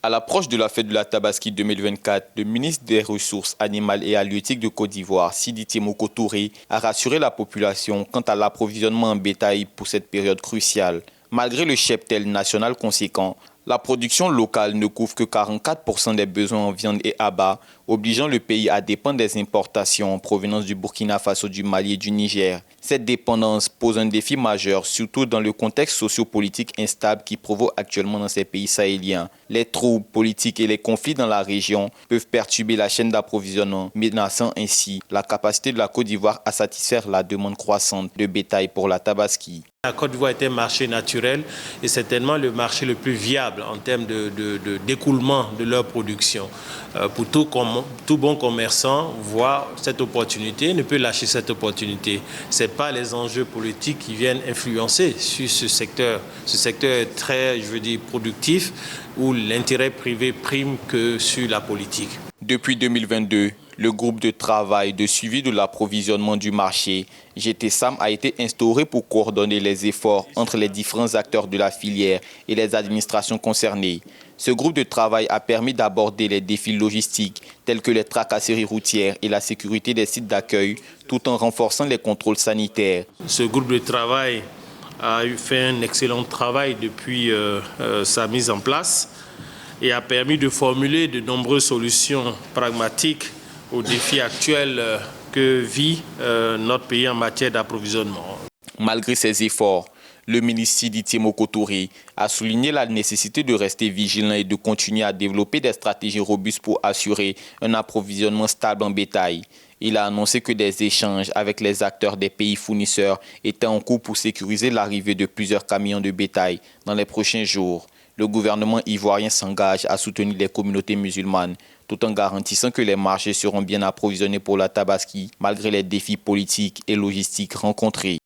À l'approche de la fête de la Tabaski 2024, le ministre des Ressources animales et halieutiques de Côte d'Ivoire, Sidi Temoko Touré, a rassuré la population quant à l'approvisionnement en bétail pour cette période cruciale. Malgré le cheptel national conséquent, la production locale ne couvre que 44% des besoins en viande et abats, obligeant le pays à dépendre des importations en provenance du Burkina Faso, du Mali et du Niger. Cette dépendance pose un défi majeur, surtout dans le contexte sociopolitique instable qui provoque actuellement dans ces pays sahéliens. Les troubles politiques et les conflits dans la région peuvent perturber la chaîne d'approvisionnement, menaçant ainsi la capacité de la Côte d'Ivoire à satisfaire la demande croissante de bétail pour la Tabaski. La Côte d'Ivoire est un marché naturel et certainement le marché le plus viable en termes d'écoulement de leur production. Pour tout bon commerçant, voir cette opportunité, ne peut lâcher cette opportunité. Ce n'est pas les enjeux politiques qui viennent influencer sur ce secteur. Ce secteur est très, productif, où l'intérêt privé prime que sur la politique. Depuis 2022, le groupe de travail de suivi de l'approvisionnement du marché, GTSAM, a été instauré pour coordonner les efforts entre les différents acteurs de la filière et les administrations concernées. Ce groupe de travail a permis d'aborder les défis logistiques tels que les tracasseries routières et la sécurité des sites d'accueil, tout en renforçant les contrôles sanitaires. Ce groupe de travail a fait un excellent travail depuis sa mise en place et a permis de formuler de nombreuses solutions pragmatiques aux défis actuels que vit notre pays en matière d'approvisionnement. Malgré ces efforts, le ministre Sidi Temoko Touré a souligné la nécessité de rester vigilant et de continuer à développer des stratégies robustes pour assurer un approvisionnement stable en bétail. Il a annoncé que des échanges avec les acteurs des pays fournisseurs étaient en cours pour sécuriser l'arrivée de plusieurs camions de bétail dans les prochains jours. Le gouvernement ivoirien s'engage à soutenir les communautés musulmanes tout en garantissant que les marchés seront bien approvisionnés pour la Tabaski malgré les défis politiques et logistiques rencontrés.